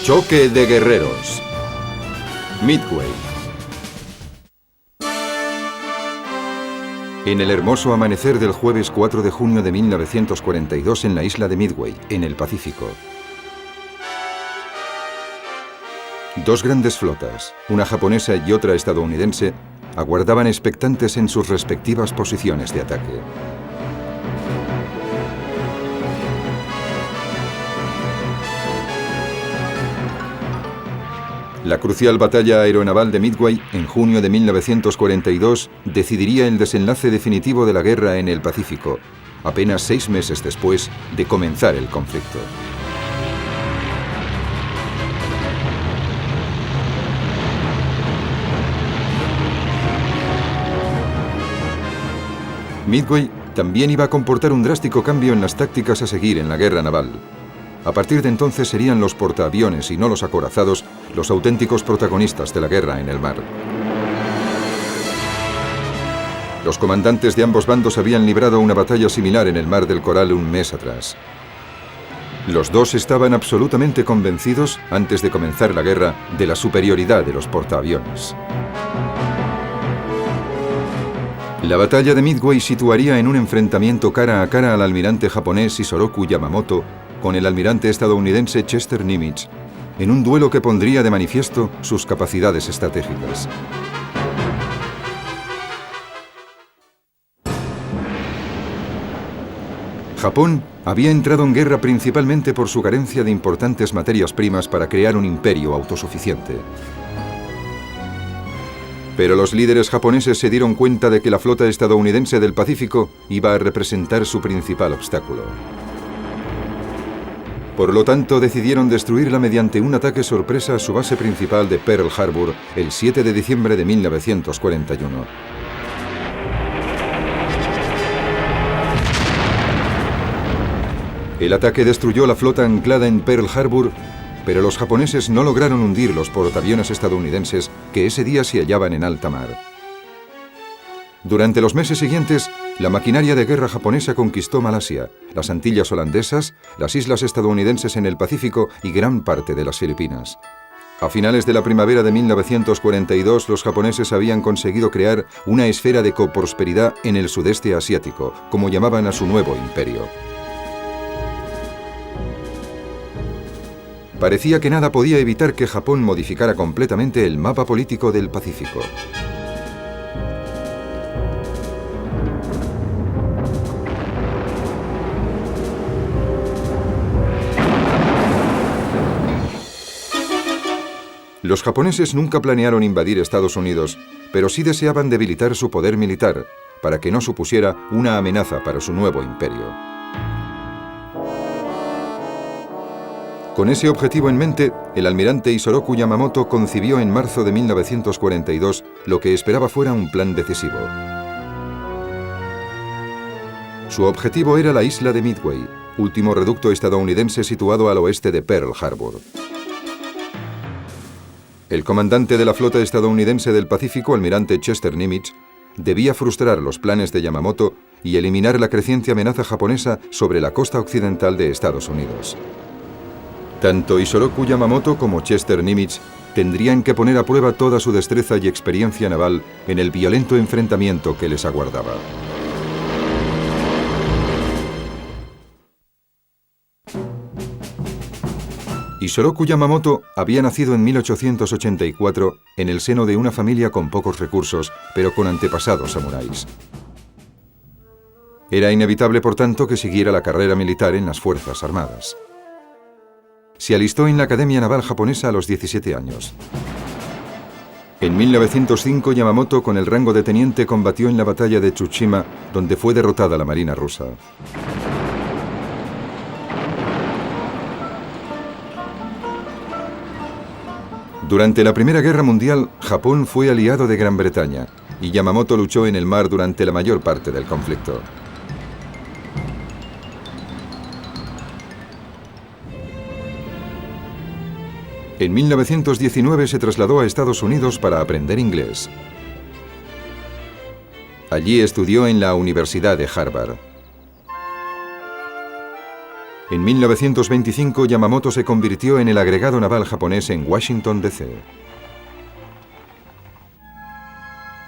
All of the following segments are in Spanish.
Choque de guerreros. Midway. En el hermoso amanecer del jueves 4 de junio de 1942 en la isla de Midway, en el Pacífico. Dos grandes flotas, una japonesa y otra estadounidense, aguardaban expectantes en sus respectivas posiciones de ataque. La crucial batalla aeronaval de Midway, en junio de 1942, decidiría el desenlace definitivo de la guerra en el Pacífico, apenas 6 meses después de comenzar el conflicto. Midway también iba a comportar un drástico cambio en las tácticas a seguir en la guerra naval. A partir de entonces serían los portaaviones y no los acorazados los auténticos protagonistas de la guerra en el mar. Los comandantes de ambos bandos habían librado una batalla similar en el Mar del Coral un mes atrás. Los dos estaban absolutamente convencidos, antes de comenzar la guerra, de la superioridad de los portaaviones. La batalla de Midway situaría en un enfrentamiento cara a cara al almirante japonés Isoroku Yamamoto con el almirante estadounidense Chester Nimitz, en un duelo que pondría de manifiesto sus capacidades estratégicas. Japón había entrado en guerra principalmente por su carencia de importantes materias primas para crear un imperio autosuficiente. Pero los líderes japoneses se dieron cuenta de que la flota estadounidense del Pacífico iba a representar su principal obstáculo. Por lo tanto, decidieron destruirla mediante un ataque sorpresa a su base principal de Pearl Harbor el 7 de diciembre de 1941. El ataque destruyó la flota anclada en Pearl Harbor, pero los japoneses no lograron hundir los portaaviones estadounidenses que ese día se hallaban en alta mar. Durante los meses siguientes, la maquinaria de guerra japonesa conquistó Malasia, las Antillas holandesas, las islas estadounidenses en el Pacífico y gran parte de las Filipinas. A finales de la primavera de 1942, los japoneses habían conseguido crear una esfera de coprosperidad en el sudeste asiático, como llamaban a su nuevo imperio. Parecía que nada podía evitar que Japón modificara completamente el mapa político del Pacífico. Los japoneses nunca planearon invadir Estados Unidos, pero sí deseaban debilitar su poder militar, para que no supusiera una amenaza para su nuevo imperio. Con ese objetivo en mente, el almirante Isoroku Yamamoto concibió en marzo de 1942 lo que esperaba fuera un plan decisivo. Su objetivo era la isla de Midway, último reducto estadounidense situado al oeste de Pearl Harbor. El comandante de la flota estadounidense del Pacífico, almirante Chester Nimitz, debía frustrar los planes de Yamamoto y eliminar la creciente amenaza japonesa sobre la costa occidental de Estados Unidos. Tanto Isoroku Yamamoto como Chester Nimitz tendrían que poner a prueba toda su destreza y experiencia naval en el violento enfrentamiento que les aguardaba. Isoroku Yamamoto había nacido en 1884 en el seno de una familia con pocos recursos, pero con antepasados samuráis. Era inevitable, por tanto, que siguiera la carrera militar en las Fuerzas Armadas. Se alistó en la Academia Naval Japonesa a los 17 años. En 1905, Yamamoto, con el rango de teniente, combatió en la batalla de Tsushima, donde fue derrotada la Marina rusa. Durante la Primera Guerra Mundial, Japón fue aliado de Gran Bretaña y Yamamoto luchó en el mar durante la mayor parte del conflicto. En 1919 se trasladó a Estados Unidos para aprender inglés. Allí estudió en la Universidad de Harvard. En 1925, Yamamoto se convirtió en el agregado naval japonés en Washington, D.C.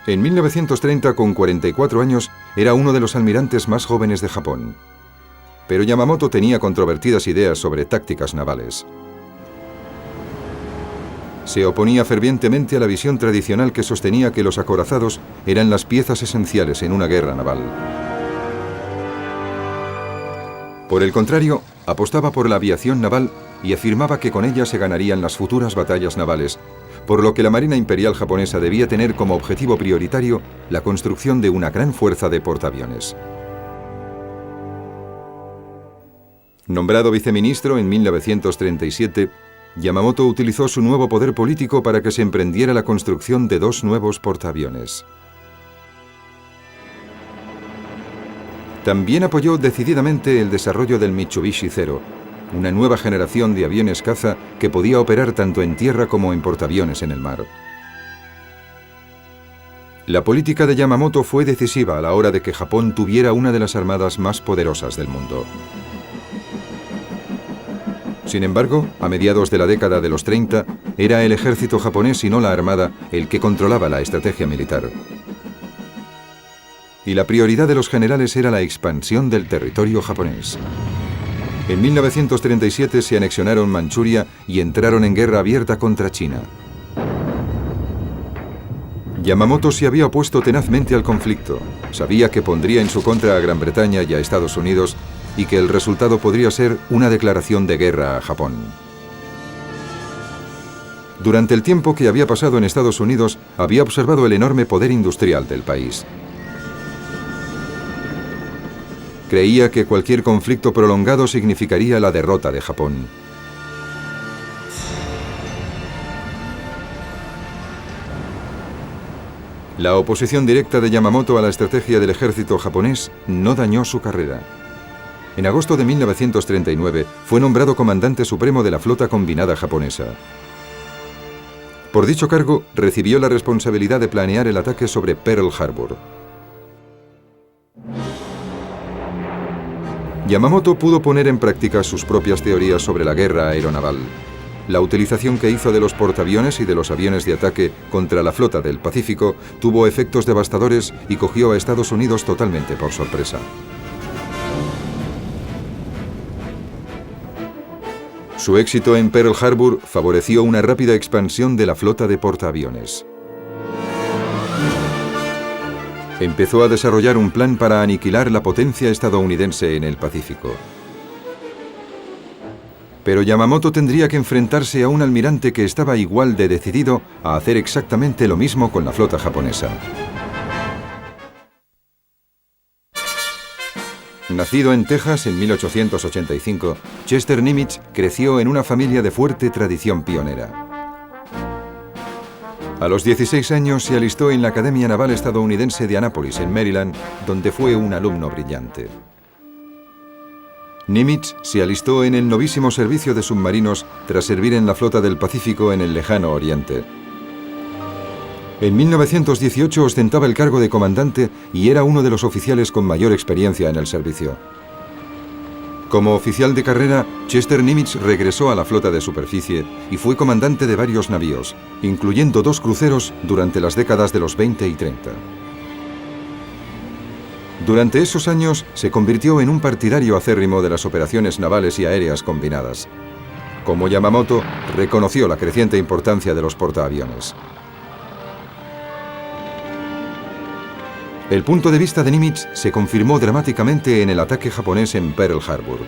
En 1930, con 44 años, era uno de los almirantes más jóvenes de Japón. Pero Yamamoto tenía controvertidas ideas sobre tácticas navales. Se oponía fervientemente a la visión tradicional que sostenía que los acorazados eran las piezas esenciales en una guerra naval. Por el contrario, apostaba por la aviación naval y afirmaba que con ella se ganarían las futuras batallas navales, por lo que la Marina Imperial japonesa debía tener como objetivo prioritario la construcción de una gran fuerza de portaaviones. Nombrado viceministro en 1937, Yamamoto utilizó su nuevo poder político para que se emprendiera la construcción de 2 nuevos portaaviones. También apoyó decididamente el desarrollo del Mitsubishi Zero, una nueva generación de aviones caza que podía operar tanto en tierra como en portaaviones en el mar. La política de Yamamoto fue decisiva a la hora de que Japón tuviera una de las armadas más poderosas del mundo. Sin embargo, a mediados de la década de los 30, era el ejército japonés y no la armada el que controlaba la estrategia militar. Y la prioridad de los generales era la expansión del territorio japonés. En 1937 se anexionaron Manchuria y entraron en guerra abierta contra China. Yamamoto se había opuesto tenazmente al conflicto. Sabía que pondría en su contra a Gran Bretaña y a Estados Unidos y que el resultado podría ser una declaración de guerra a Japón. Durante el tiempo que había pasado en Estados Unidos, había observado el enorme poder industrial del país. Creía que cualquier conflicto prolongado significaría la derrota de Japón. La oposición directa de Yamamoto a la estrategia del ejército japonés no dañó su carrera. En agosto de 1939 fue nombrado comandante supremo de la flota combinada japonesa. Por dicho cargo, recibió la responsabilidad de planear el ataque sobre Pearl Harbor. Yamamoto pudo poner en práctica sus propias teorías sobre la guerra aeronaval. La utilización que hizo de los portaaviones y de los aviones de ataque contra la flota del Pacífico tuvo efectos devastadores y cogió a Estados Unidos totalmente por sorpresa. Su éxito en Pearl Harbor favoreció una rápida expansión de la flota de portaaviones. Empezó a desarrollar un plan para aniquilar la potencia estadounidense en el Pacífico. Pero Yamamoto tendría que enfrentarse a un almirante que estaba igual de decidido a hacer exactamente lo mismo con la flota japonesa. Nacido en Texas en 1885, Chester Nimitz creció en una familia de fuerte tradición pionera. A los 16 años se alistó en la Academia Naval Estadounidense de Annapolis, en Maryland, donde fue un alumno brillante. Nimitz se alistó en el novísimo servicio de submarinos tras servir en la flota del Pacífico en el lejano Oriente. En 1918 ostentaba el cargo de comandante y era uno de los oficiales con mayor experiencia en el servicio. Como oficial de carrera, Chester Nimitz regresó a la flota de superficie y fue comandante de varios navíos, incluyendo 2 cruceros durante las décadas de los 20 y 30. Durante esos años se convirtió en un partidario acérrimo de las operaciones navales y aéreas combinadas. Como Yamamoto, reconoció la creciente importancia de los portaaviones. El punto de vista de Nimitz se confirmó dramáticamente en el ataque japonés en Pearl Harbor.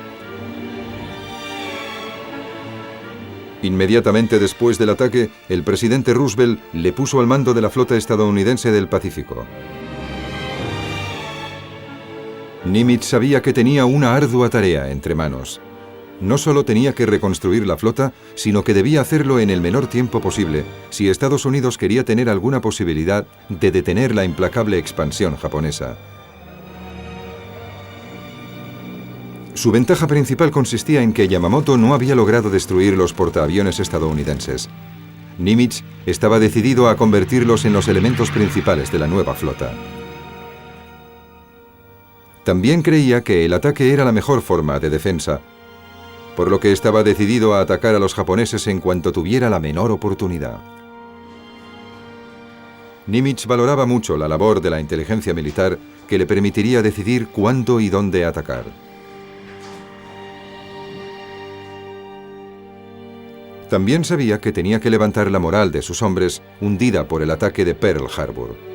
Inmediatamente después del ataque, el presidente Roosevelt le puso al mando de la flota estadounidense del Pacífico. Nimitz sabía que tenía una ardua tarea entre manos. No solo tenía que reconstruir la flota, sino que debía hacerlo en el menor tiempo posible, si Estados Unidos quería tener alguna posibilidad de detener la implacable expansión japonesa. Su ventaja principal consistía en que Yamamoto no había logrado destruir los portaaviones estadounidenses. Nimitz estaba decidido a convertirlos en los elementos principales de la nueva flota. También creía que el ataque era la mejor forma de defensa, por lo que estaba decidido a atacar a los japoneses en cuanto tuviera la menor oportunidad. Nimitz valoraba mucho la labor de la inteligencia militar que le permitiría decidir cuándo y dónde atacar. También sabía que tenía que levantar la moral de sus hombres, hundida por el ataque de Pearl Harbor.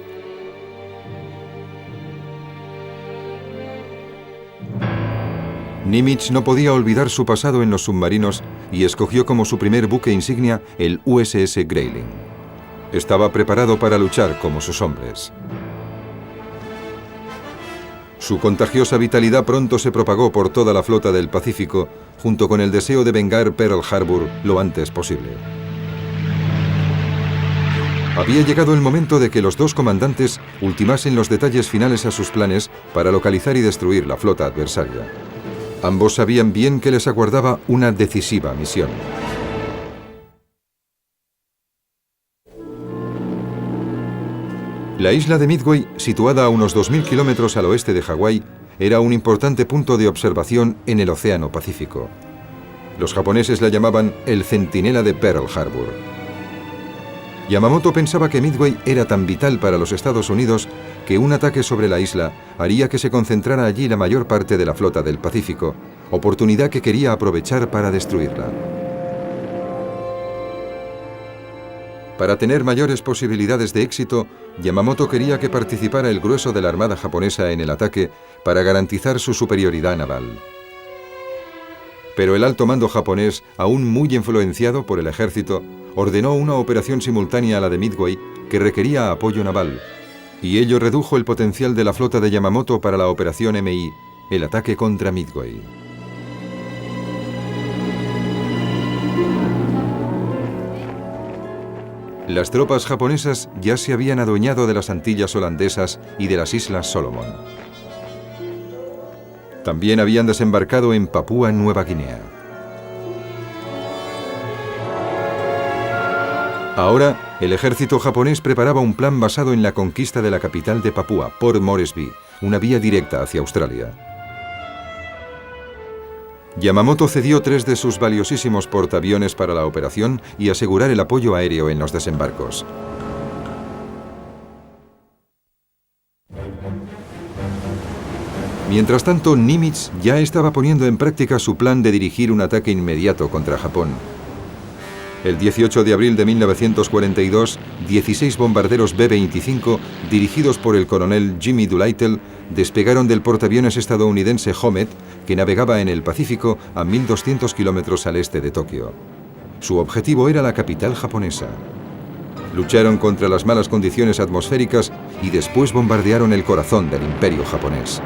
Nimitz no podía olvidar su pasado en los submarinos y escogió como su primer buque insignia el USS Grayling. Estaba preparado para luchar como sus hombres. Su contagiosa vitalidad pronto se propagó por toda la flota del Pacífico, junto con el deseo de vengar Pearl Harbor lo antes posible. Había llegado el momento de que los dos comandantes ultimasen los detalles finales a sus planes para localizar y destruir la flota adversaria. Ambos sabían bien que les aguardaba una decisiva misión. La isla de Midway, situada a unos 2000 kilómetros al oeste de Hawái, era un importante punto de observación en el Océano Pacífico. Los japoneses la llamaban el centinela de Pearl Harbor. Yamamoto pensaba que Midway era tan vital para los Estados Unidos que un ataque sobre la isla haría que se concentrara allí la mayor parte de la flota del Pacífico, oportunidad que quería aprovechar para destruirla. Para tener mayores posibilidades de éxito, Yamamoto quería que participara el grueso de la armada japonesa en el ataque para garantizar su superioridad naval. Pero el alto mando japonés, aún muy influenciado por el ejército, ordenó una operación simultánea a la de Midway que requería apoyo naval, y ello redujo el potencial de la flota de Yamamoto para la operación MI, el ataque contra Midway. Las tropas japonesas ya se habían adueñado de las Antillas holandesas y de las Islas Solomon. También habían desembarcado en Papúa Nueva Guinea. Ahora, el ejército japonés preparaba un plan basado en la conquista de la capital de Papúa, Port Moresby, una vía directa hacia Australia. Yamamoto cedió 3 de sus valiosísimos portaaviones para la operación y asegurar el apoyo aéreo en los desembarcos. Mientras tanto, Nimitz ya estaba poniendo en práctica su plan de dirigir un ataque inmediato contra Japón. El 18 de abril de 1942, 16 bombarderos B-25, dirigidos por el coronel Jimmy Doolittle, despegaron del portaaviones estadounidense Homet, que navegaba en el Pacífico a 1200 kilómetros al este de Tokio. Su objetivo era la capital japonesa. Lucharon contra las malas condiciones atmosféricas y después bombardearon el corazón del imperio japonés.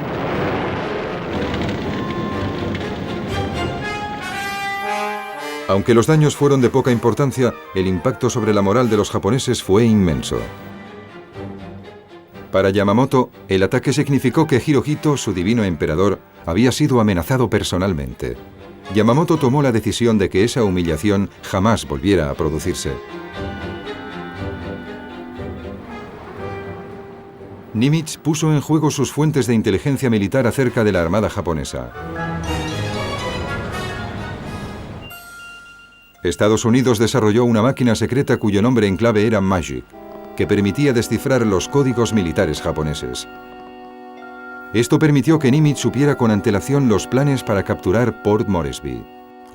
Aunque los daños fueron de poca importancia, el impacto sobre la moral de los japoneses fue inmenso. Para Yamamoto, el ataque significó que Hirohito, su divino emperador, había sido amenazado personalmente. Yamamoto tomó la decisión de que esa humillación jamás volviera a producirse. Nimitz puso en juego sus fuentes de inteligencia militar acerca de la armada japonesa. Estados Unidos desarrolló una máquina secreta cuyo nombre en clave era Magic, que permitía descifrar los códigos militares japoneses. Esto permitió que Nimitz supiera con antelación los planes para capturar Port Moresby.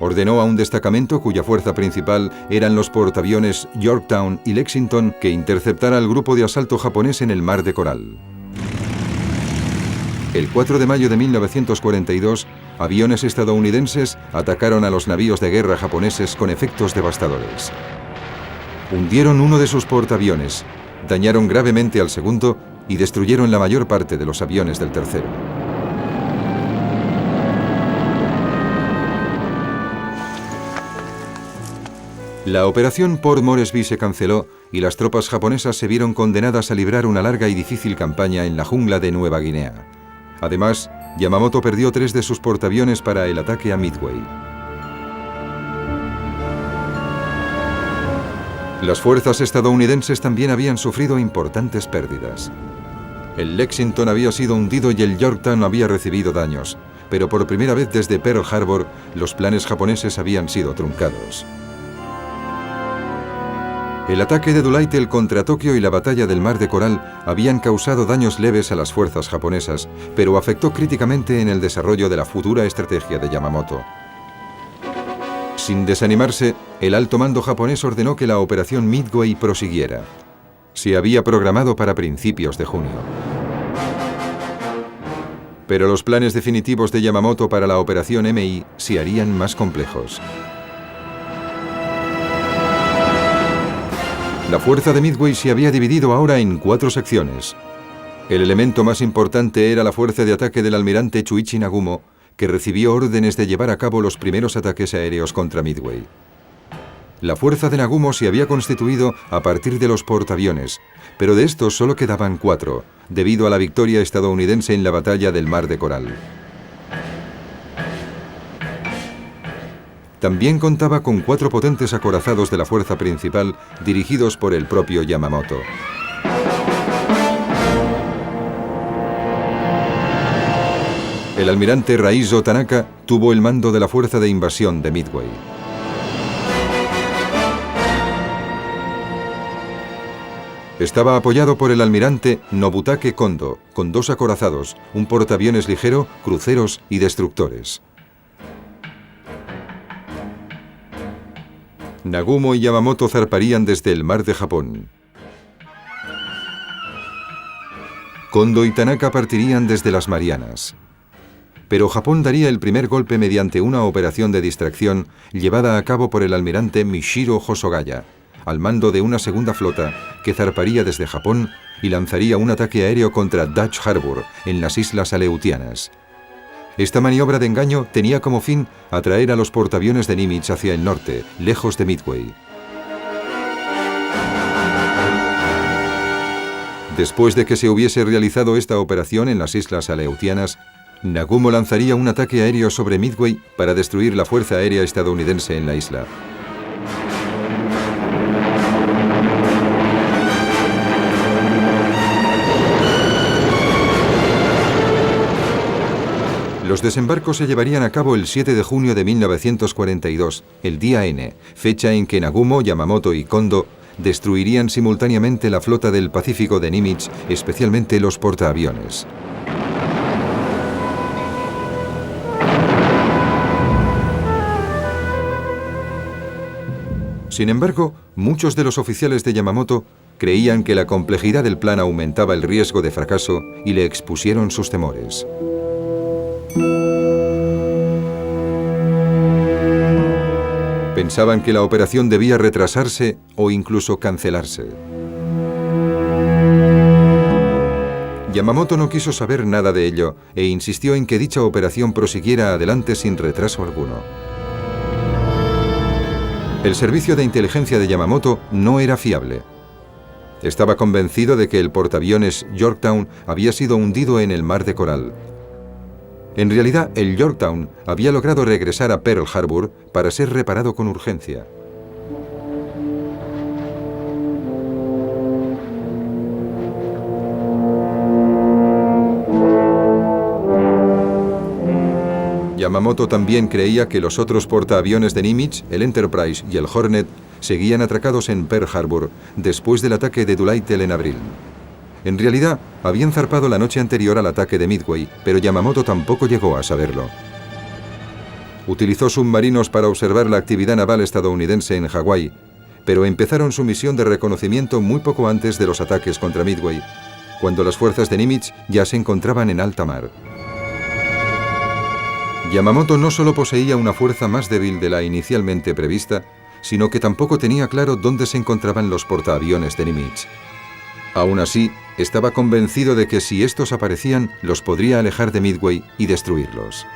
Ordenó a un destacamento cuya fuerza principal eran los portaaviones Yorktown y Lexington que interceptara al grupo de asalto japonés en el Mar de Coral. El 4 de mayo de 1942, aviones estadounidenses atacaron a los navíos de guerra japoneses con efectos devastadores. Hundieron uno de sus portaaviones, dañaron gravemente al segundo y destruyeron la mayor parte de los aviones del tercero. La operación Port Moresby se canceló y las tropas japonesas se vieron condenadas a librar una larga y difícil campaña en la jungla de Nueva Guinea. Además, Yamamoto perdió 3 de sus portaaviones para el ataque a Midway. Las fuerzas estadounidenses también habían sufrido importantes pérdidas. El Lexington había sido hundido y el Yorktown había recibido daños, pero por primera vez desde Pearl Harbor, los planes japoneses habían sido truncados. El ataque de Doolittle contra Tokio y la batalla del Mar de Coral habían causado daños leves a las fuerzas japonesas, pero afectó críticamente en el desarrollo de la futura estrategia de Yamamoto. Sin desanimarse, el alto mando japonés ordenó que la operación Midway prosiguiera. Se había programado para principios de junio. Pero los planes definitivos de Yamamoto para la operación MI se harían más complejos. La fuerza de Midway se había dividido ahora en 4 secciones. El elemento más importante era la fuerza de ataque del almirante Chuichi Nagumo, que recibió órdenes de llevar a cabo los primeros ataques aéreos contra Midway. La fuerza de Nagumo se había constituido a partir de los portaaviones, pero de estos solo quedaban 4, debido a la victoria estadounidense en la batalla del Mar de Coral. También contaba con 4 potentes acorazados de la fuerza principal, dirigidos por el propio Yamamoto. El almirante Raizo Tanaka tuvo el mando de la fuerza de invasión de Midway. Estaba apoyado por el almirante Nobutake Kondo, con 2 acorazados, un portaaviones ligero, cruceros y destructores. Nagumo y Yamamoto zarparían desde el Mar de Japón. Kondo y Tanaka partirían desde las Marianas. Pero Japón daría el primer golpe mediante una operación de distracción llevada a cabo por el almirante Mishiro Hosogaya, al mando de una segunda flota que zarparía desde Japón y lanzaría un ataque aéreo contra Dutch Harbor, en las Islas Aleutianas. Esta maniobra de engaño tenía como fin atraer a los portaaviones de Nimitz hacia el norte, lejos de Midway. Después de que se hubiese realizado esta operación en las Islas Aleutianas, Nagumo lanzaría un ataque aéreo sobre Midway para destruir la fuerza aérea estadounidense en la isla. Los desembarcos se llevarían a cabo el 7 de junio de 1942, el día N, fecha en que Nagumo, Yamamoto y Kondo destruirían simultáneamente la flota del Pacífico de Nimitz, especialmente los portaaviones. Sin embargo, muchos de los oficiales de Yamamoto creían que la complejidad del plan aumentaba el riesgo de fracaso y le expusieron sus temores. Pensaban que la operación debía retrasarse o incluso cancelarse. Yamamoto no quiso saber nada de ello e insistió en que dicha operación prosiguiera adelante sin retraso alguno. El servicio de inteligencia de Yamamoto no era fiable. Estaba convencido de que el portaaviones Yorktown había sido hundido en el Mar de Coral. En realidad, el Yorktown había logrado regresar a Pearl Harbor para ser reparado con urgencia. Yamamoto también creía que los otros portaaviones de Nimitz, el Enterprise y el Hornet, seguían atracados en Pearl Harbor después del ataque de Doolittle en abril. En realidad, habían zarpado la noche anterior al ataque de Midway, pero Yamamoto tampoco llegó a saberlo. Utilizó submarinos para observar la actividad naval estadounidense en Hawái, pero empezaron su misión de reconocimiento muy poco antes de los ataques contra Midway, cuando las fuerzas de Nimitz ya se encontraban en alta mar. Yamamoto no solo poseía una fuerza más débil de la inicialmente prevista, sino que tampoco tenía claro dónde se encontraban los portaaviones de Nimitz. Aún así, estaba convencido de que si estos aparecían, los podría alejar de Midway y destruirlos.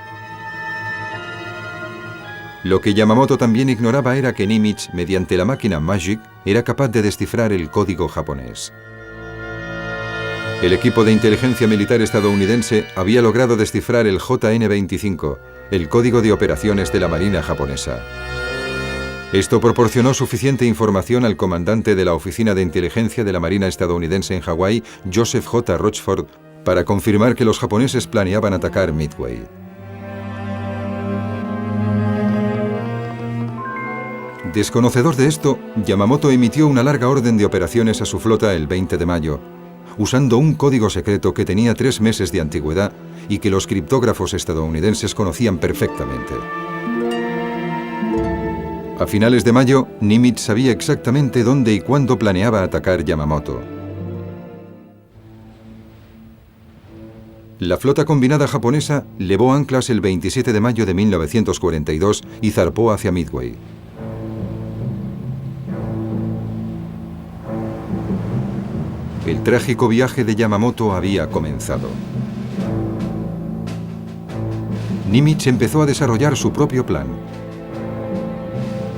Lo que Yamamoto también ignoraba era que Nimitz, mediante la máquina Magic, era capaz de descifrar el código japonés. El equipo de inteligencia militar estadounidense había logrado descifrar el JN-25, el código de operaciones de la Marina japonesa. Esto proporcionó suficiente información al comandante de la Oficina de Inteligencia de la Marina estadounidense en Hawái, Joseph J. Rochford, para confirmar que los japoneses planeaban atacar Midway. Desconocedor de esto, Yamamoto emitió una larga orden de operaciones a su flota el 20 de mayo, usando un código secreto que tenía 3 meses de antigüedad y que los criptógrafos estadounidenses conocían perfectamente. A finales de mayo, Nimitz sabía exactamente dónde y cuándo planeaba atacar Yamamoto. La flota combinada japonesa levó anclas el 27 de mayo de 1942 y zarpó hacia Midway. El trágico viaje de Yamamoto había comenzado. Nimitz empezó a desarrollar su propio plan.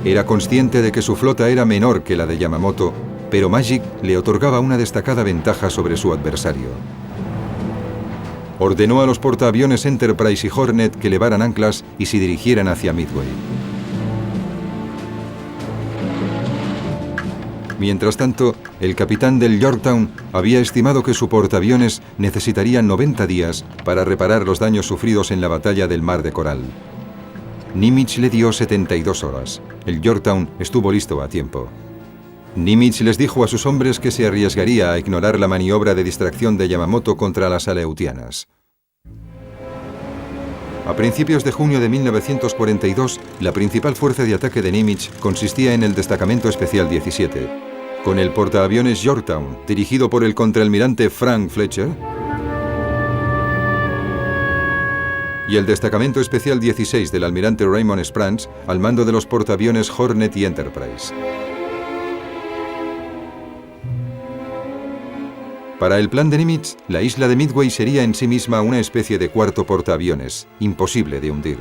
Era consciente de que su flota era menor que la de Yamamoto, pero Magic le otorgaba una destacada ventaja sobre su adversario. Ordenó a los portaaviones Enterprise y Hornet que levaran anclas y se dirigieran hacia Midway. Mientras tanto, el capitán del Yorktown había estimado que su portaaviones necesitaría 90 días para reparar los daños sufridos en la batalla del Mar de Coral. Nimitz le dio 72 horas. El Yorktown estuvo listo a tiempo. Nimitz les dijo a sus hombres que se arriesgaría a ignorar la maniobra de distracción de Yamamoto contra las Aleutianas. A principios de junio de 1942, la principal fuerza de ataque de Nimitz consistía en el Destacamento Especial 17, con el portaaviones Yorktown, dirigido por el contraalmirante Frank Fletcher, y el Destacamento Especial 16 del almirante Raymond Sprance, al mando de los portaaviones Hornet y Enterprise. Para el plan de Nimitz, la isla de Midway sería en sí misma una especie de cuarto portaaviones, imposible de hundir.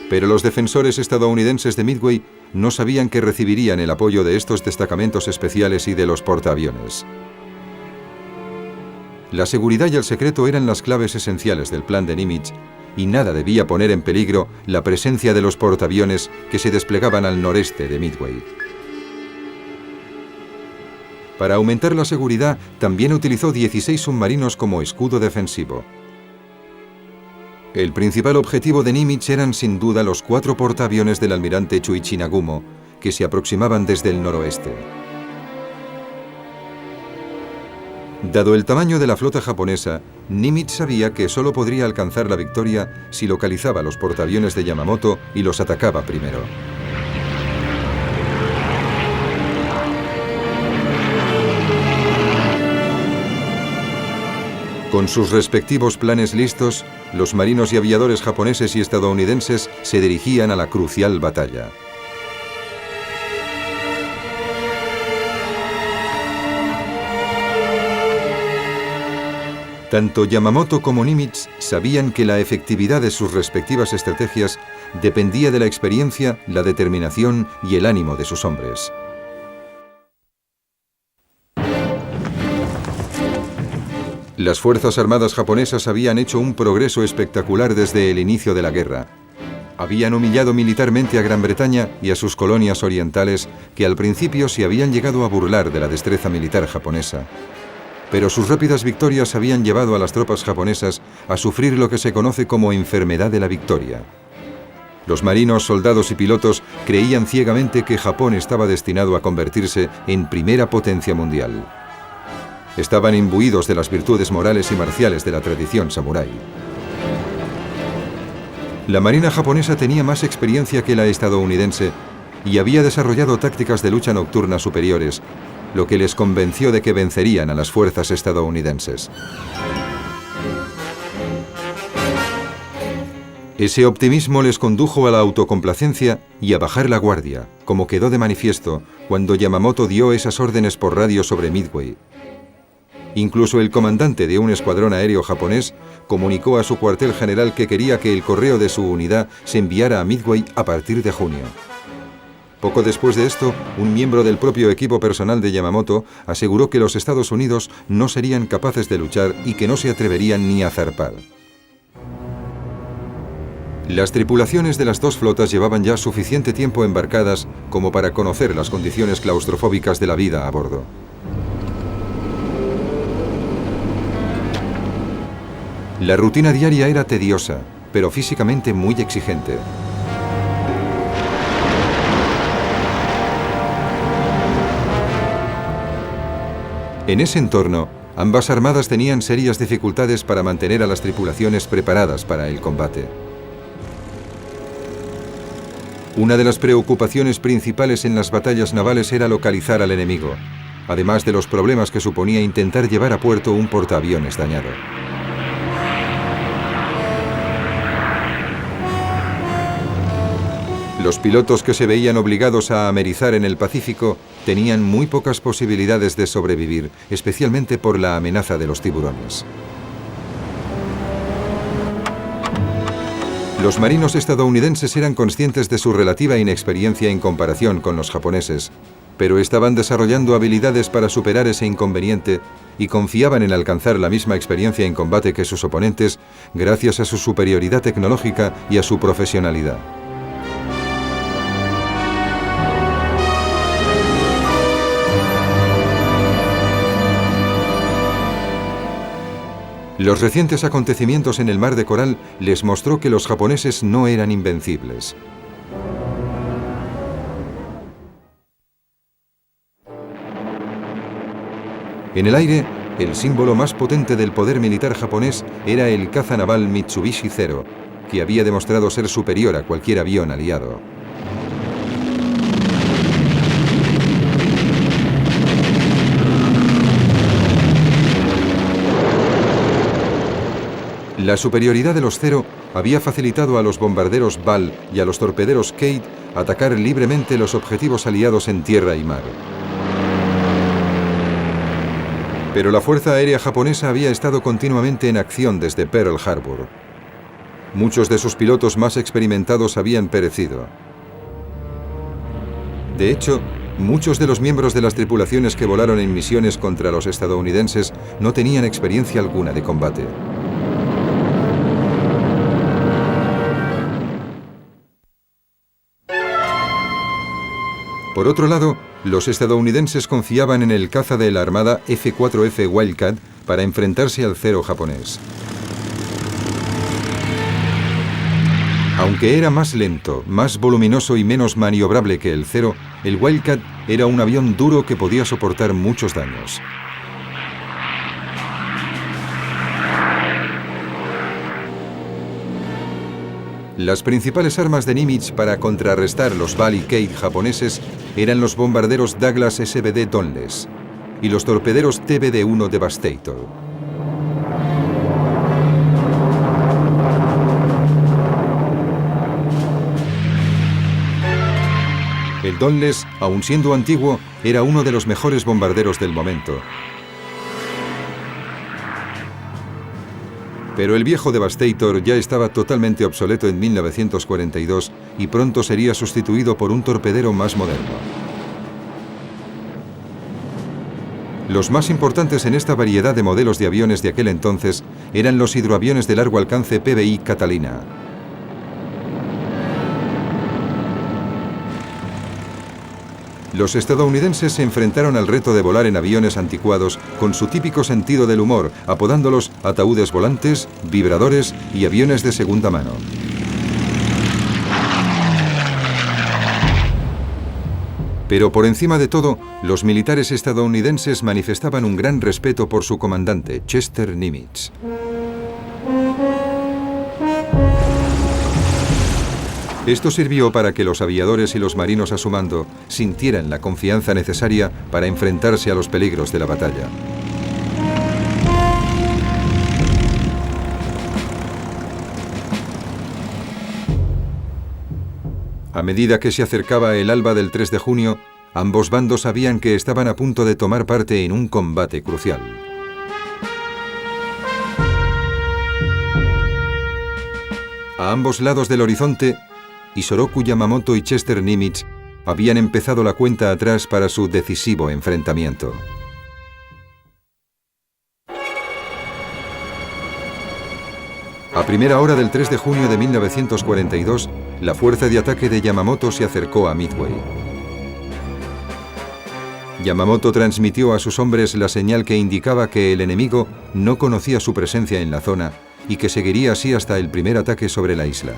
Pero los defensores estadounidenses de Midway no sabían que recibirían el apoyo de estos destacamentos especiales y de los portaaviones. La seguridad y el secreto eran las claves esenciales del plan de Nimitz, y nada debía poner en peligro la presencia de los portaaviones que se desplegaban al noreste de Midway. Para aumentar la seguridad, también utilizó 16 submarinos como escudo defensivo. El principal objetivo de Nimitz eran sin duda los 4 portaaviones del almirante Chuichi Nagumo, que se aproximaban desde el noroeste. Dado el tamaño de la flota japonesa, Nimitz sabía que solo podría alcanzar la victoria si localizaba los portaaviones de Yamamoto y los atacaba primero. Con sus respectivos planes listos, los marinos y aviadores japoneses y estadounidenses se dirigían a la crucial batalla. Tanto Yamamoto como Nimitz sabían que la efectividad de sus respectivas estrategias dependía de la experiencia, la determinación y el ánimo de sus hombres. Las Fuerzas Armadas japonesas habían hecho un progreso espectacular desde el inicio de la guerra. Habían humillado militarmente a Gran Bretaña y a sus colonias orientales, que al principio se habían llegado a burlar de la destreza militar japonesa. Pero sus rápidas victorias habían llevado a las tropas japonesas a sufrir lo que se conoce como enfermedad de la victoria. Los marinos, soldados y pilotos creían ciegamente que Japón estaba destinado a convertirse en primera potencia mundial. Estaban imbuidos de las virtudes morales y marciales de la tradición samurái. La marina japonesa tenía más experiencia que la estadounidense y había desarrollado tácticas de lucha nocturna superiores, lo que les convenció de que vencerían a las fuerzas estadounidenses. Ese optimismo les condujo a la autocomplacencia y a bajar la guardia, como quedó de manifiesto cuando Yamamoto dio esas órdenes por radio sobre Midway. Incluso el comandante de un escuadrón aéreo japonés comunicó a su cuartel general que quería que el correo de su unidad se enviara a Midway a partir de junio. Poco después de esto, un miembro del propio equipo personal de Yamamoto aseguró que los Estados Unidos no serían capaces de luchar y que no se atreverían ni a zarpar. Las tripulaciones de las dos flotas llevaban ya suficiente tiempo embarcadas como para conocer las condiciones claustrofóbicas de la vida a bordo. La rutina diaria era tediosa, pero físicamente muy exigente. En ese entorno, ambas armadas tenían serias dificultades para mantener a las tripulaciones preparadas para el combate. Una de las preocupaciones principales en las batallas navales era localizar al enemigo, además de los problemas que suponía intentar llevar a puerto un portaaviones dañado. Los pilotos que se veían obligados a amerizar en el Pacífico tenían muy pocas posibilidades de sobrevivir, especialmente por la amenaza de los tiburones. Los marinos estadounidenses eran conscientes de su relativa inexperiencia en comparación con los japoneses, pero estaban desarrollando habilidades para superar ese inconveniente y confiaban en alcanzar la misma experiencia en combate que sus oponentes gracias a su superioridad tecnológica y a su profesionalidad. Los recientes acontecimientos en el Mar de Coral les mostró que los japoneses no eran invencibles. En el aire, el símbolo más potente del poder militar japonés era el caza naval Mitsubishi Zero, que había demostrado ser superior a cualquier avión aliado. La superioridad de los Zero había facilitado a los bombarderos Ball y a los torpederos Kate atacar libremente los objetivos aliados en tierra y mar. Pero la Fuerza Aérea japonesa había estado continuamente en acción desde Pearl Harbor. Muchos de sus pilotos más experimentados habían perecido. De hecho, muchos de los miembros de las tripulaciones que volaron en misiones contra los estadounidenses no tenían experiencia alguna de combate. Por otro lado, los estadounidenses confiaban en el caza de la Armada F-4F Wildcat para enfrentarse al Zero japonés. Aunque era más lento, más voluminoso y menos maniobrable que el Zero, el Wildcat era un avión duro que podía soportar muchos daños. Las principales armas de Nimitz para contrarrestar los Ball y Kate japoneses eran los bombarderos Douglas SBD Dauntless y los torpederos TBD-1 Devastator. El Dauntless, aun siendo antiguo, era uno de los mejores bombarderos del momento. Pero el viejo Devastator ya estaba totalmente obsoleto en 1942 y pronto sería sustituido por un torpedero más moderno. Los más importantes en esta variedad de modelos de aviones de aquel entonces eran los hidroaviones de largo alcance PBI Catalina. Los estadounidenses se enfrentaron al reto de volar en aviones anticuados con su típico sentido del humor, apodándolos ataúdes volantes, vibradores y aviones de segunda mano. Pero por encima de todo, los militares estadounidenses manifestaban un gran respeto por su comandante, Chester Nimitz. Esto sirvió para que los aviadores y los marinos a su mando sintieran la confianza necesaria para enfrentarse a los peligros de la batalla. A medida que se acercaba el alba del 3 de junio, ambos bandos sabían que estaban a punto de tomar parte en un combate crucial. A ambos lados del horizonte, Isoroku Yamamoto y Chester Nimitz habían empezado la cuenta atrás para su decisivo enfrentamiento. A primera hora del 3 de junio de 1942, la fuerza de ataque de Yamamoto se acercó a Midway. Yamamoto transmitió a sus hombres la señal que indicaba que el enemigo no conocía su presencia en la zona y que seguiría así hasta el primer ataque sobre la isla.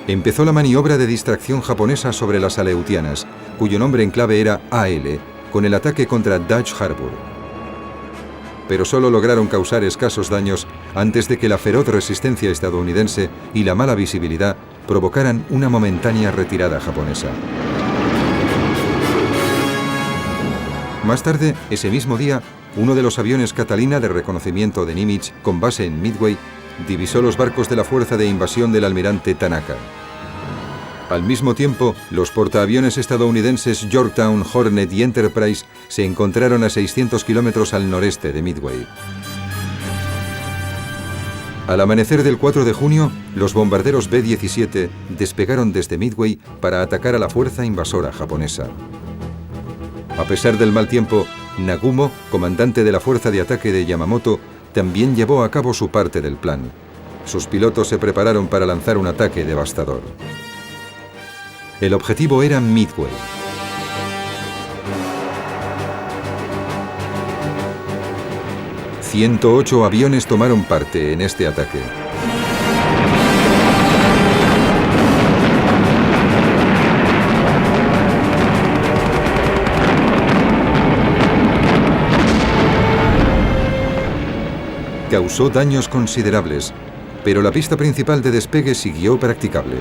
Empezó la maniobra de distracción japonesa sobre las aleutianas, cuyo nombre en clave era AL, con el ataque contra Dutch Harbor. Pero solo lograron causar escasos daños antes de que la feroz resistencia estadounidense y la mala visibilidad provocaran una momentánea retirada japonesa. Más tarde, ese mismo día, uno de los aviones Catalina de reconocimiento de Nimitz, con base en Midway, divisó los barcos de la fuerza de invasión del almirante Tanaka. Al mismo tiempo, los portaaviones estadounidenses Yorktown, Hornet y Enterprise se encontraron a 600 kilómetros al noreste de Midway. Al amanecer del 4 de junio, los bombarderos B-17 despegaron desde Midway para atacar a la fuerza invasora japonesa. A pesar del mal tiempo, Nagumo, comandante de la fuerza de ataque de Yamamoto, también llevó a cabo su parte del plan. Sus pilotos se prepararon para lanzar un ataque devastador. El objetivo era Midway. ...108 aviones tomaron parte en este ataque. Causó daños considerables, pero la pista principal de despegue siguió practicable.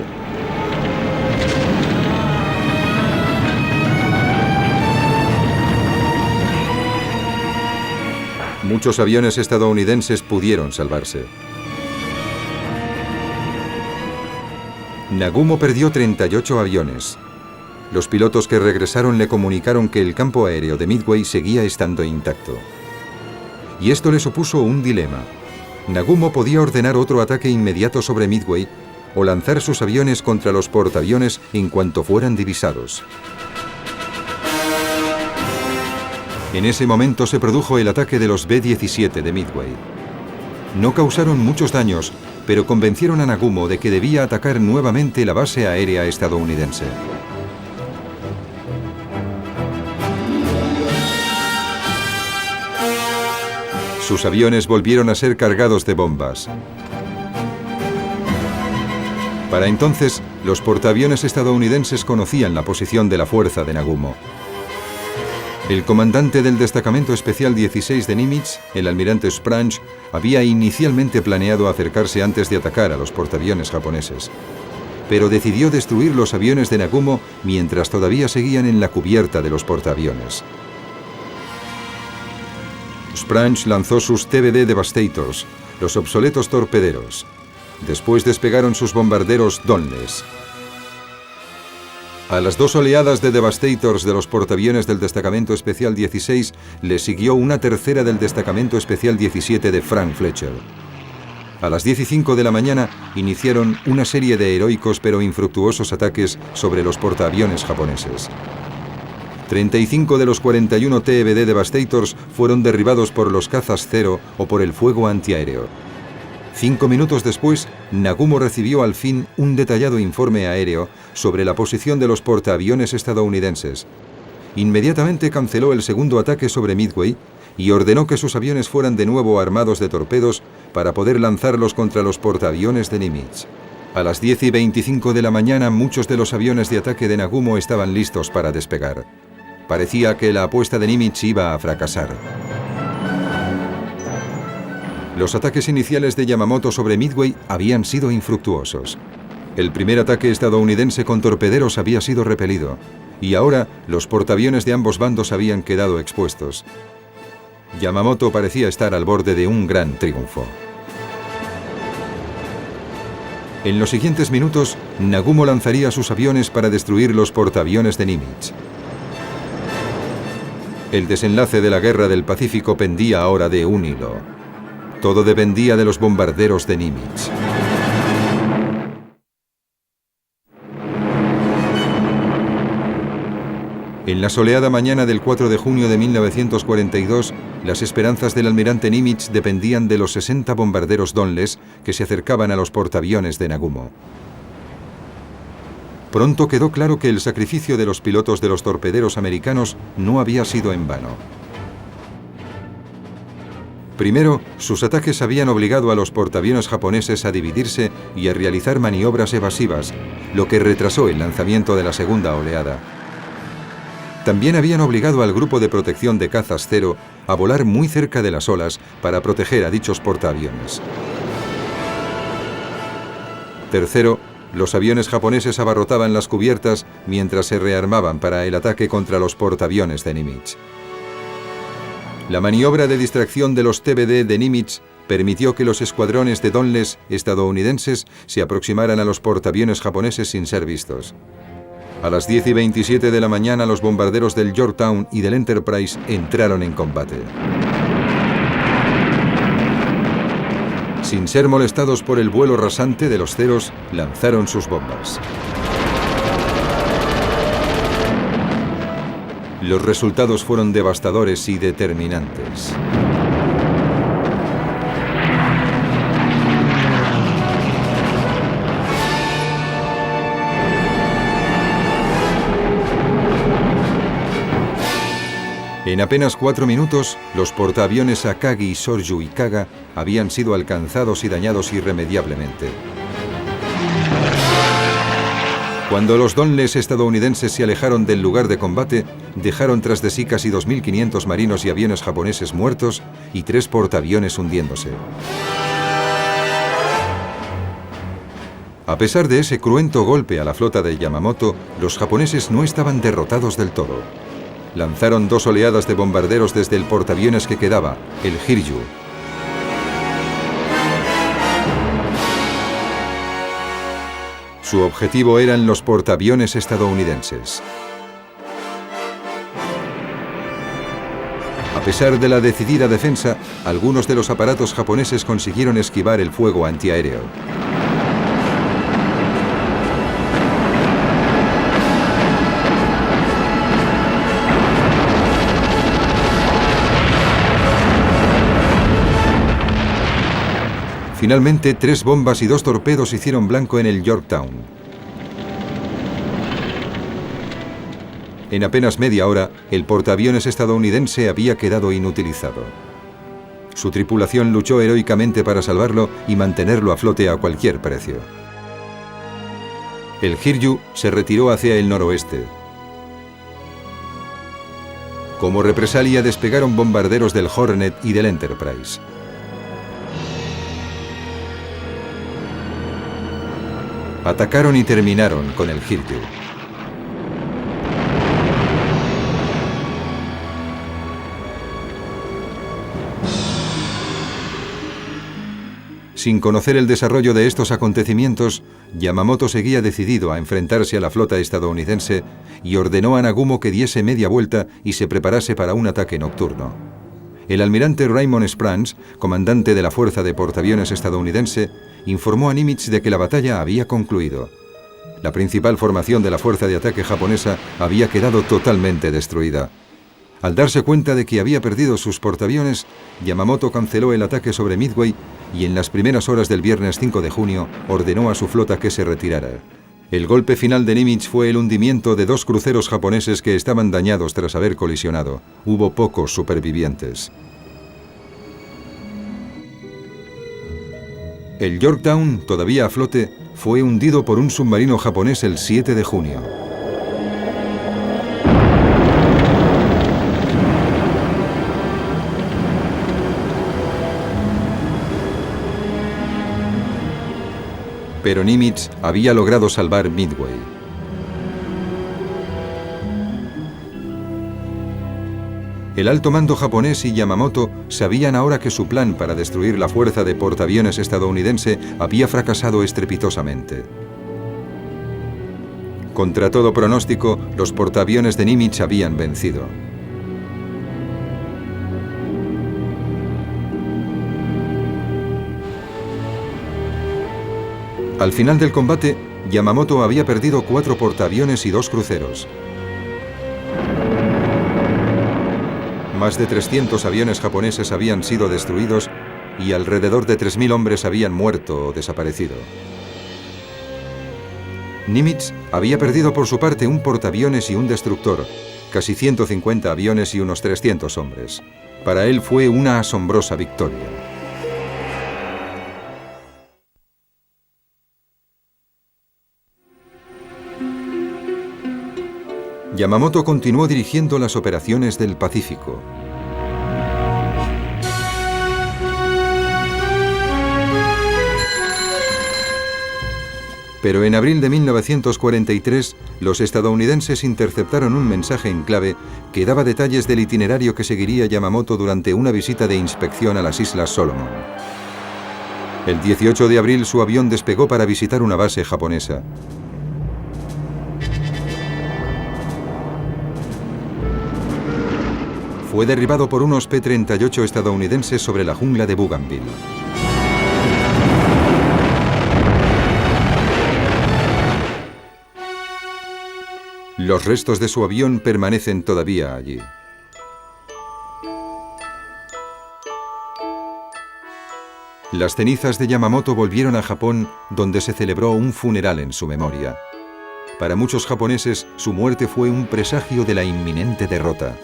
Muchos aviones estadounidenses pudieron salvarse. Nagumo perdió 38 aviones. Los pilotos que regresaron le comunicaron que el campo aéreo de Midway seguía estando intacto. Y esto le supuso un dilema. Nagumo podía ordenar otro ataque inmediato sobre Midway o lanzar sus aviones contra los portaaviones en cuanto fueran divisados. En ese momento se produjo el ataque de los B-17 de Midway. No causaron muchos daños, pero convencieron a Nagumo de que debía atacar nuevamente la base aérea estadounidense. Sus aviones volvieron a ser cargados de bombas. Para entonces, los portaaviones estadounidenses conocían la posición de la fuerza de Nagumo. El comandante del Destacamento Especial 16 de Nimitz, el almirante Spranch, había inicialmente planeado acercarse antes de atacar a los portaaviones japoneses, pero decidió destruir los aviones de Nagumo mientras todavía seguían en la cubierta de los portaaviones. Spranch lanzó sus TBD Devastators, los obsoletos torpederos. Después despegaron sus bombarderos Donless. A las dos oleadas de Devastators de los portaaviones del Destacamento Especial 16 le siguió una tercera del Destacamento Especial 17 de Frank Fletcher. A las 10:05 de la mañana iniciaron una serie de heroicos pero infructuosos ataques sobre los portaaviones japoneses. 35 de los 41 TBD Devastators fueron derribados por los cazas Zero o por el fuego antiaéreo. 5 minutos después, Nagumo recibió al fin un detallado informe aéreo sobre la posición de los portaaviones estadounidenses. Inmediatamente canceló el segundo ataque sobre Midway y ordenó que sus aviones fueran de nuevo armados de torpedos para poder lanzarlos contra los portaaviones de Nimitz. A las 10:25 de la mañana, muchos de los aviones de ataque de Nagumo estaban listos para despegar. Parecía que la apuesta de Nimitz iba a fracasar. Los ataques iniciales de Yamamoto sobre Midway habían sido infructuosos. El primer ataque estadounidense con torpederos había sido repelido, y ahora los portaaviones de ambos bandos habían quedado expuestos. Yamamoto parecía estar al borde de un gran triunfo. En los siguientes minutos, Nagumo lanzaría sus aviones para destruir los portaaviones de Nimitz. El desenlace de la Guerra del Pacífico pendía ahora de un hilo. Todo dependía de los bombarderos de Nimitz. En la soleada mañana del 4 de junio de 1942, las esperanzas del almirante Nimitz dependían de los 60 bombarderos Donless que se acercaban a los portaaviones de Nagumo. Pronto quedó claro que el sacrificio de los pilotos de los torpederos americanos no había sido en vano. Primero, sus ataques habían obligado a los portaaviones japoneses a dividirse y a realizar maniobras evasivas, lo que retrasó el lanzamiento de la segunda oleada. También habían obligado al grupo de protección de cazas Zero a volar muy cerca de las olas para proteger a dichos portaaviones. Tercero, los aviones japoneses abarrotaban las cubiertas mientras se rearmaban para el ataque contra los portaaviones de Nimitz. La maniobra de distracción de los TBD de Nimitz permitió que los escuadrones de Donles estadounidenses se aproximaran a los portaaviones japoneses sin ser vistos. A las 10:27 de la mañana, los bombarderos del Yorktown y del Enterprise entraron en combate. Sin ser molestados por el vuelo rasante de los Zeros, lanzaron sus bombas. Los resultados fueron devastadores y determinantes. En apenas 4 minutos, los portaaviones Akagi, Soryu y Kaga habían sido alcanzados y dañados irremediablemente. Cuando los Donles estadounidenses se alejaron del lugar de combate, dejaron tras de sí casi 2.500 marinos y aviones japoneses muertos y 3 portaaviones hundiéndose. A pesar de ese cruento golpe a la flota de Yamamoto, los japoneses no estaban derrotados del todo. Lanzaron 2 oleadas de bombarderos desde el portaaviones que quedaba, el Hiryu. Su objetivo eran los portaaviones estadounidenses. A pesar de la decidida defensa, algunos de los aparatos japoneses consiguieron esquivar el fuego antiaéreo. Finalmente, 3 bombas y 2 torpedos hicieron blanco en el Yorktown. En apenas media hora, el portaaviones estadounidense había quedado inutilizado. Su tripulación luchó heroicamente para salvarlo y mantenerlo a flote a cualquier precio. El Hiryu se retiró hacia el noroeste. Como represalia, despegaron bombarderos del Hornet y del Enterprise. Atacaron y terminaron con el Hiryu. Sin conocer el desarrollo de estos acontecimientos, Yamamoto seguía decidido a enfrentarse a la flota estadounidense y ordenó a Nagumo que diese media vuelta y se preparase para un ataque nocturno. El almirante Raymond Spranz, comandante de la fuerza de portaaviones estadounidense, informó a Nimitz de que la batalla había concluido. La principal formación de la fuerza de ataque japonesa había quedado totalmente destruida. Al darse cuenta de que había perdido sus portaaviones, Yamamoto canceló el ataque sobre Midway y en las primeras horas del viernes 5 de junio ordenó a su flota que se retirara. El golpe final de Nimitz fue el hundimiento de 2 cruceros japoneses que estaban dañados tras haber colisionado. Hubo pocos supervivientes. El Yorktown, todavía a flote, fue hundido por un submarino japonés el 7 de junio. Pero Nimitz había logrado salvar Midway. El alto mando japonés y Yamamoto sabían ahora que su plan para destruir la fuerza de portaaviones estadounidense había fracasado estrepitosamente. Contra todo pronóstico, los portaaviones de Nimitz habían vencido. Al final del combate, Yamamoto había perdido 4 portaaviones y 2 cruceros. Más de 300 aviones japoneses habían sido destruidos y alrededor de 3.000 hombres habían muerto o desaparecido. Nimitz había perdido por su parte un portaaviones y un destructor, casi 150 aviones y unos 300 hombres. Para él fue una asombrosa victoria. Yamamoto continuó dirigiendo las operaciones del Pacífico. Pero en abril de 1943, los estadounidenses interceptaron un mensaje en clave que daba detalles del itinerario que seguiría Yamamoto durante una visita de inspección a las Islas Solomon. El 18 de abril su avión despegó para visitar una base japonesa. Fue derribado por unos P-38 estadounidenses sobre la jungla de Bougainville. Los restos de su avión permanecen todavía allí. Las cenizas de Yamamoto volvieron a Japón, donde se celebró un funeral en su memoria. Para muchos japoneses, su muerte fue un presagio de la inminente derrota.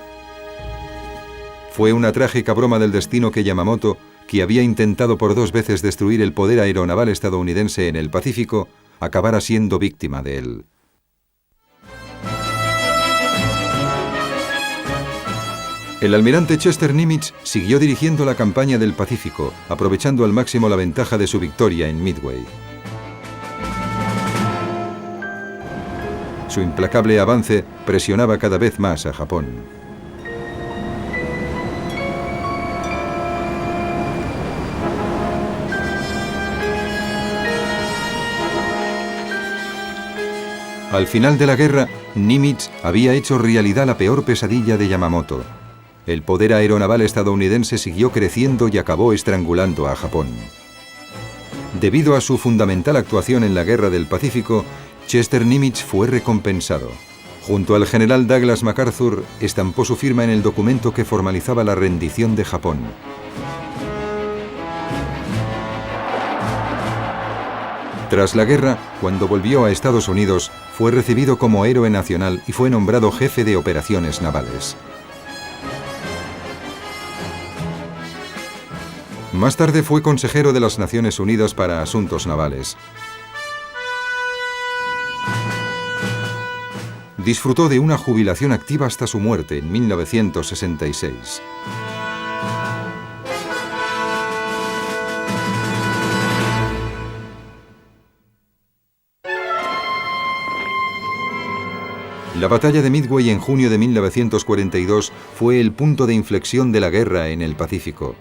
Fue una trágica broma del destino que Yamamoto, que había intentado por 2 veces destruir el poder aeronaval estadounidense en el Pacífico, acabara siendo víctima de él. El almirante Chester Nimitz siguió dirigiendo la campaña del Pacífico, aprovechando al máximo la ventaja de su victoria en Midway. Su implacable avance presionaba cada vez más a Japón. Al final de la guerra, Nimitz había hecho realidad la peor pesadilla de Yamamoto. El poder aeronaval estadounidense siguió creciendo y acabó estrangulando a Japón. Debido a su fundamental actuación en la Guerra del Pacífico, Chester Nimitz fue recompensado. Junto al general Douglas MacArthur, estampó su firma en el documento que formalizaba la rendición de Japón. Tras la guerra, cuando volvió a Estados Unidos, fue recibido como héroe nacional y fue nombrado jefe de operaciones navales. Más tarde fue consejero de las Naciones Unidas para Asuntos Navales. Disfrutó de una jubilación activa hasta su muerte en 1966. La batalla de Midway en junio de 1942 fue el punto de inflexión de la guerra en el Pacífico.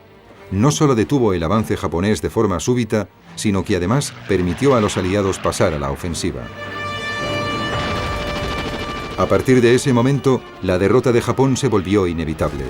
No solo detuvo el avance japonés de forma súbita, sino que además permitió a los aliados pasar a la ofensiva. A partir de ese momento, la derrota de Japón se volvió inevitable.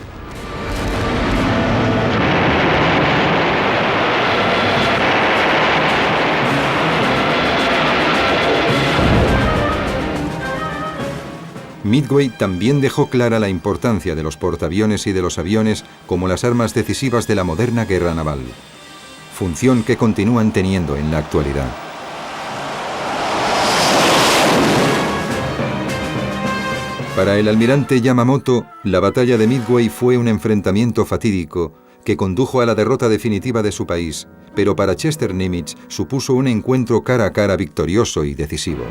Midway también dejó clara la importancia de los portaaviones y de los aviones como las armas decisivas de la moderna guerra naval, función que continúan teniendo en la actualidad. Para el almirante Yamamoto, la batalla de Midway fue un enfrentamiento fatídico que condujo a la derrota definitiva de su país, pero para Chester Nimitz supuso un encuentro cara a cara victorioso y decisivo.